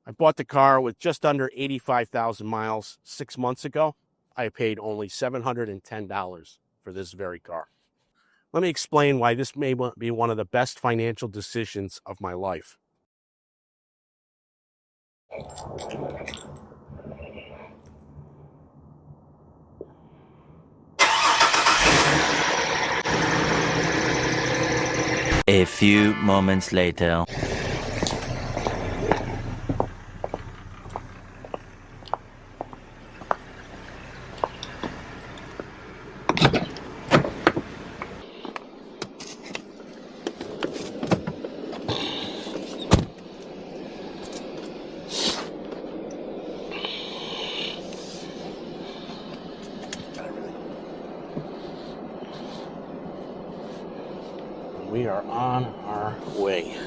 I bought the car with just under 85,000 miles 6 months ago. I paid only $710 for this very car. Let me explain why this may be one of the best financial decisions of my life. A few moments later. We are on our way.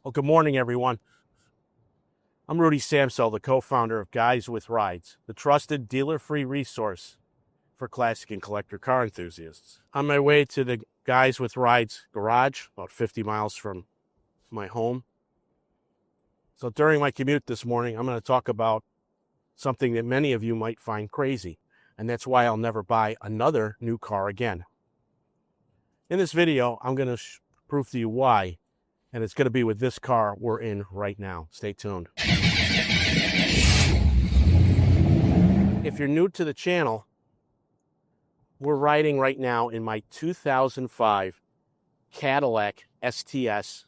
Well, good morning, everyone. I'm Rudy Samsel, the co-founder of Guys with Rides, the trusted dealer-free resource for classic and collector car enthusiasts. On my way to the Guys with Rides garage, about 50 miles from my home. So during my commute this morning, I'm going to talk about something that many of you might find crazy, and that's why I'll never buy another new car again. In this video, I'm going to prove to you why, and it's going to be with this car we're in right now. Stay tuned. If you're new to the channel, we're riding right now in my 2005 Cadillac STS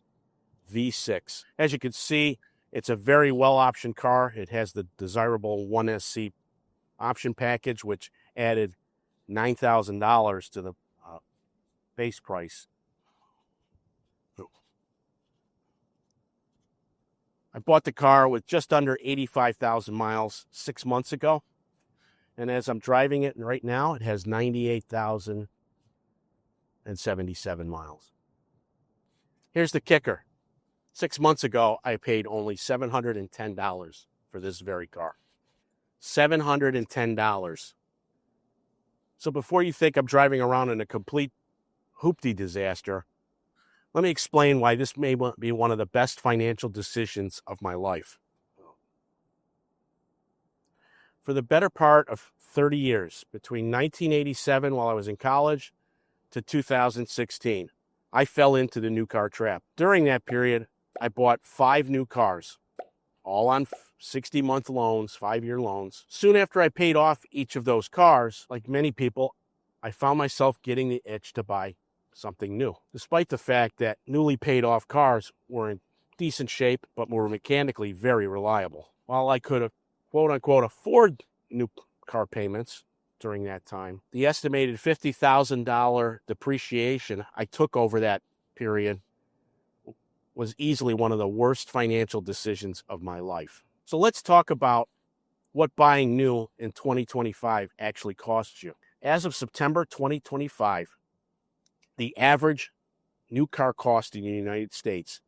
V6. As you can see, it's a very well-optioned car. It has the desirable 1SC option package, which added $9,000 to the base price. I bought the car with just under 85,000 miles 6 months ago. And as I'm driving it right now, it has 98,077 miles. Here's the kicker. 6 months ago, I paid only $710 for this very car. $710. So before you think I'm driving around in a complete hoopty disaster, let me explain why this may be one of the best financial decisions of my life. For the better part of 30 years, between 1987, while I was in college, to 2016, I fell into the new car trap. During that period, I bought 5 new cars, all on 60-month loans, 5-year loans. Soon after I paid off each of those cars, like many people, I found myself getting the itch to buy something new, despite the fact that newly paid off cars were in decent shape, but were mechanically very reliable. While I could have, quote unquote, afford new car payments during that time, the estimated $50,000 depreciation I took over that period was easily one of the worst financial decisions of my life. So let's talk about what buying new in 2025 actually costs you. As of September 2025, the average new car cost in the United States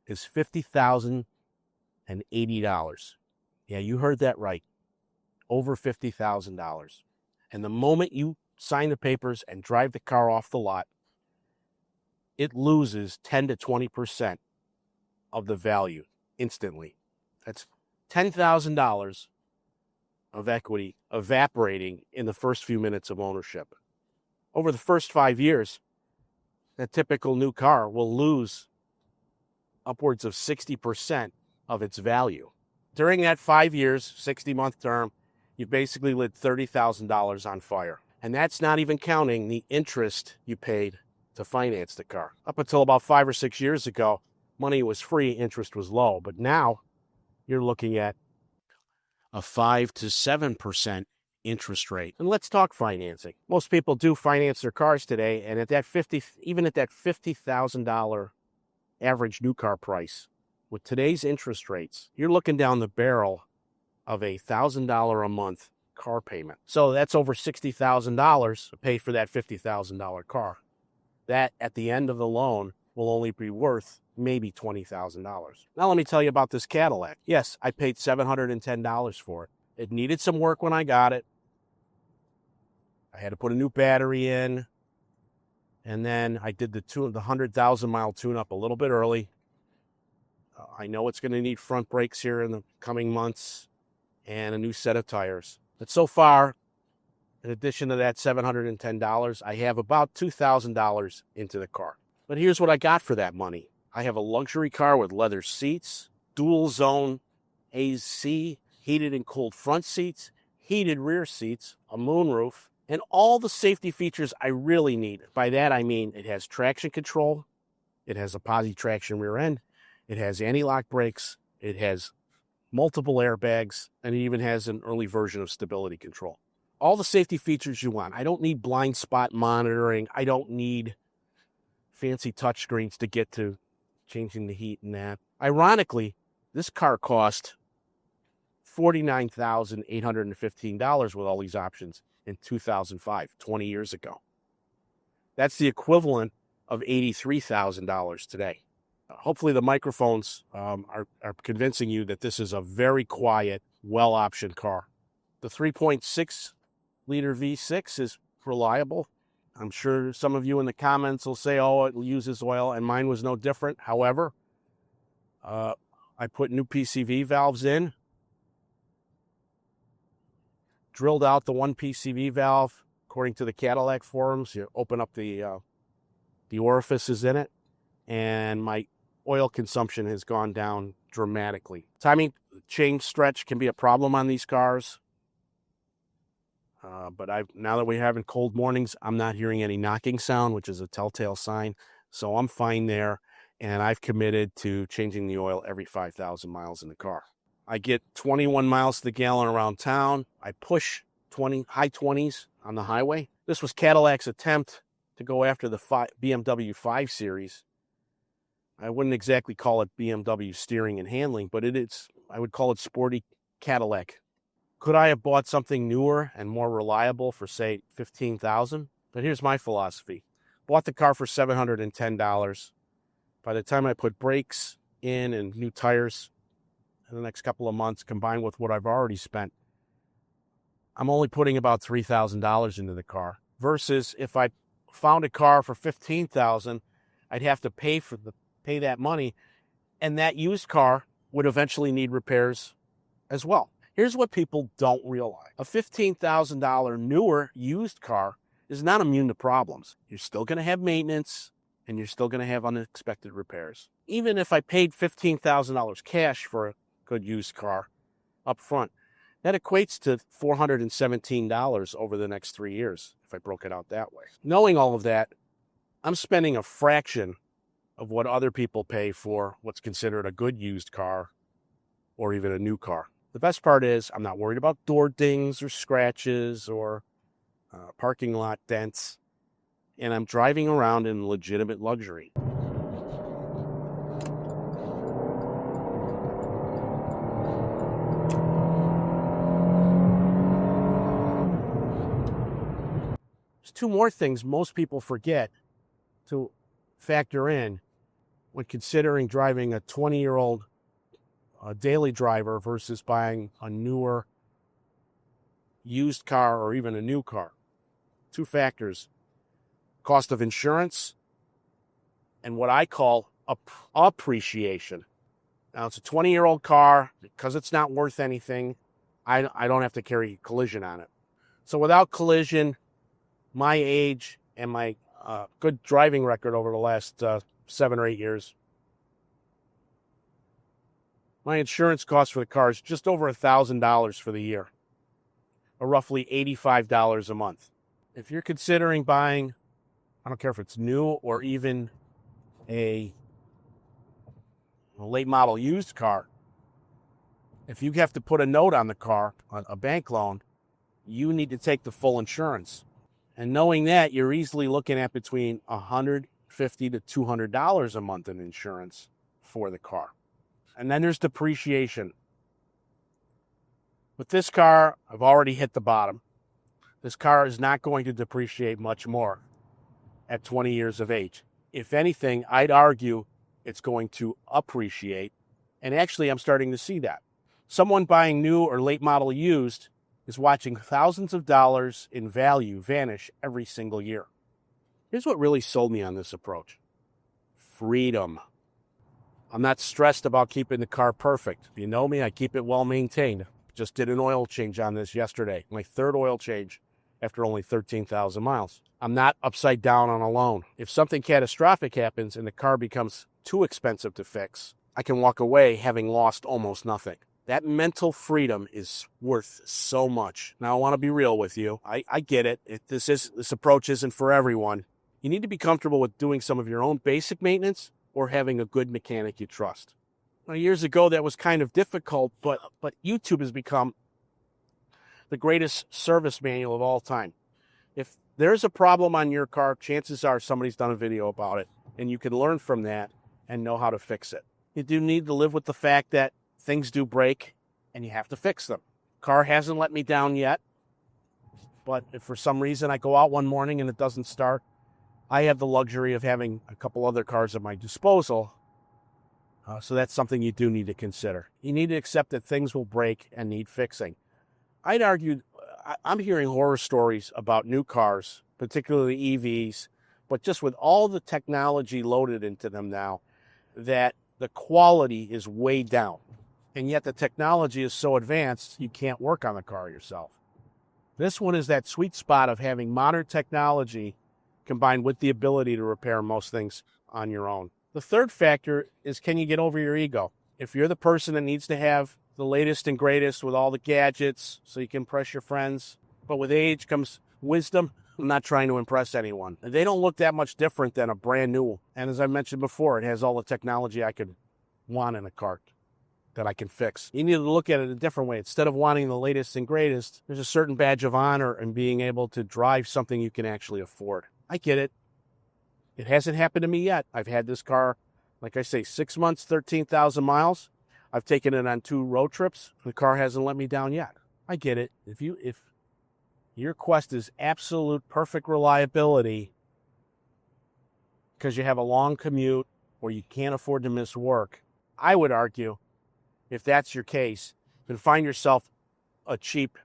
is $50,080. Yeah, you heard that right. Over $50,000. And the moment you sign the papers and drive the car off the lot, it loses 10 to 20% of the value instantly. That's $10,000 of equity evaporating in the first few minutes of ownership. Over the first 5 years, that typical new car will lose upwards of 60% of its value. During that 5 years, 60-month term, you basically lit $30,000 on fire. And that's not even counting the interest you paid to finance the car. Up until about 5 or 6 years ago, money was free, interest was low. But now you're looking at a 5 to 7% interest rate. And let's talk financing. Most people do finance their cars today, and at that $50,000 average new car price, with today's interest rates, you're looking down the barrel of a $1,000 a month car payment. So that's over $60,000 to pay for that $50,000 car. That, at the end of the loan, will only be worth maybe $20,000. Now let me tell you about this Cadillac. Yes, I paid $710 for it. It needed some work when I got it. I had to put a new battery in, And then I did the 100,000-mile tune-up a little bit early. I know it's going to need front brakes here in the coming months and a new set of tires. But so far, in addition to that $710, I have about $2,000 into the car. But here's what I got for that money. I have a luxury car with leather seats, dual zone AC, heated and cooled front seats, heated rear seats, a moonroof, and all the safety features I really need. By that I mean it has traction control, it has a posi traction rear end, it has anti-lock brakes, it has multiple airbags, and it even has an early version of stability control. All the safety features you want. I don't need blind spot monitoring. I don't need fancy touchscreens to get to changing the heat and that. Ironically, this car cost $49,815 with all these options in 2005, 20 years ago. That's the equivalent of $83,000 today. Hopefully the microphones are convincing you that this is a very quiet, well-optioned car. The 3.6-liter V6 is reliable. I'm sure some of you in the comments will say, oh, it uses oil, and mine was no different. However, I put new PCV valves in, drilled out the one PCV valve. According to the Cadillac forums, you open up the orifices in it, and my oil consumption has gone down dramatically. Timing chain stretch can be a problem on these cars. But now that we're having cold mornings, I'm not hearing any knocking sound, which is a telltale sign. So I'm fine there. And I've committed to changing the oil every 5,000 miles in the car. I get 21 miles to the gallon around town. I push high 20s on the highway. This was Cadillac's attempt to go after the BMW 5 Series. I wouldn't exactly call it BMW steering and handling, but I would call it sporty Cadillac. Could I have bought something newer and more reliable for, say, $15,000? But here's my philosophy. Bought the car for $710. By the time I put brakes in and new tires in the next couple of months, combined with what I've already spent, I'm only putting about $3,000 into the car. Versus if I found a car for $15,000, I'd have to pay that money, and that used car would eventually need repairs as well. Here's what people don't realize. A $15,000 newer used car is not immune to problems. You're still going to have maintenance, and you're still going to have unexpected repairs. Even if I paid $15,000 cash for a good used car up front, that equates to $417 over the next 3 years, if I broke it out that way. Knowing all of that, I'm spending a fraction of what other people pay for what's considered a good used car or even a new car. The best part is I'm not worried about door dings or scratches or parking lot dents, and I'm driving around in legitimate luxury. There's two more things most people forget to factor in when considering driving a 20-year-old daily driver versus buying a newer used car or even a new car. Two factors: cost of insurance and what I call appreciation. Now, it's a 20-year-old car. Because it's not worth anything, I don't have to carry collision on it. So without collision, my age and my good driving record over the last 7 or 8 years, my insurance cost for the car is just over $1,000 for the year, or roughly $85 a month. If you're considering buying, I don't care if it's new or even a late model used car, if you have to put a note on the car, a bank loan, you need to take the full insurance. And knowing that, you're easily looking at between $150 to $200 a month in insurance for the car. And then there's depreciation. With this car, I've already hit the bottom. This car is not going to depreciate much more at 20 years of age. If anything, I'd argue it's going to appreciate. And actually, I'm starting to see that. Someone buying new or late model used is watching thousands of dollars in value vanish every single year. Here's what really sold me on this approach: freedom. I'm not stressed about keeping the car perfect. If you know me, I keep it well maintained. Just did an oil change on this yesterday. My third oil change after only 13,000 miles. I'm not upside down on a loan. If something catastrophic happens and the car becomes too expensive to fix, I can walk away having lost almost nothing. That mental freedom is worth so much. Now, I want to be real with you. I get it. This approach isn't for everyone. You need to be comfortable with doing some of your own basic maintenance or having a good mechanic you trust. Now, years ago, that was kind of difficult, but YouTube has become the greatest service manual of all time. If there's a problem on your car, chances are somebody's done a video about it, and you can learn from that and know how to fix it. You do need to live with the fact that things do break, and you have to fix them. Car hasn't let me down yet, but if for some reason I go out one morning and it doesn't start, I have the luxury of having a couple other cars at my disposal, so that's something you do need to consider. You need to accept that things will break and need fixing. I'd argue, I'm hearing horror stories about new cars, particularly EVs, but just with all the technology loaded into them now, that the quality is way down. And yet the technology is so advanced, you can't work on the car yourself. This one is that sweet spot of having modern technology combined with the ability to repair most things on your own. The third factor is, can you get over your ego? If you're the person that needs to have the latest and greatest with all the gadgets so you can impress your friends, but with age comes wisdom, I'm not trying to impress anyone. They don't look that much different than a brand new. And as I mentioned before, it has all the technology I could want in a car that I can fix. You need to look at it a different way. Instead of wanting the latest and greatest, there's a certain badge of honor in being able to drive something you can actually afford. I get it. It hasn't happened to me yet. I've had this car, like I say, 6 months, 13,000 miles. I've taken it on 2 road trips. The car hasn't let me down yet. I get it. If your quest is absolute perfect reliability because you have a long commute or you can't afford to miss work, I would argue, if that's your case, then find yourself a cheap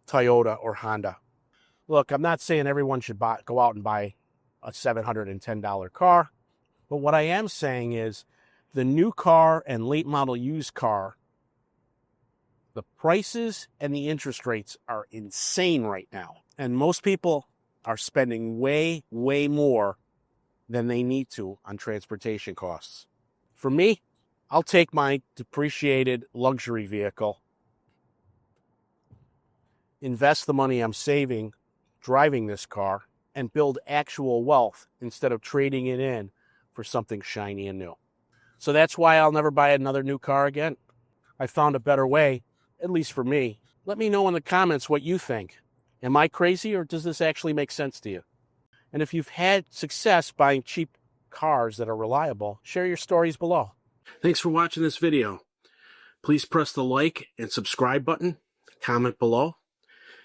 Toyota or Honda. Look, I'm not saying everyone should go out and buy a $710 car, but what I am saying is the new car and late model used car, the prices and the interest rates are insane right now. And most people are spending way, way more than they need to on transportation costs. For me, I'll take my depreciated luxury vehicle, invest the money I'm saving driving this car, and build actual wealth instead of trading it in for something shiny and new. So that's why I'll never buy another new car again. I found a better way, at least for me. Let me know in the comments what you think. Am I crazy, or does this actually make sense to you? And if you've had success buying cheap cars that are reliable, share your stories below. Thanks for watching this video. Please press the like and subscribe button, comment below,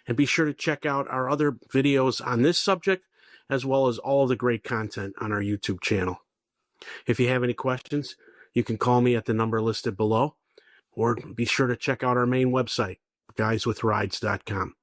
and be sure to check out our other videos on this subject, as well as all of the great content on our YouTube channel. If you have any questions, you can call me at the number listed below, or be sure to check out our main website, guyswithrides.com.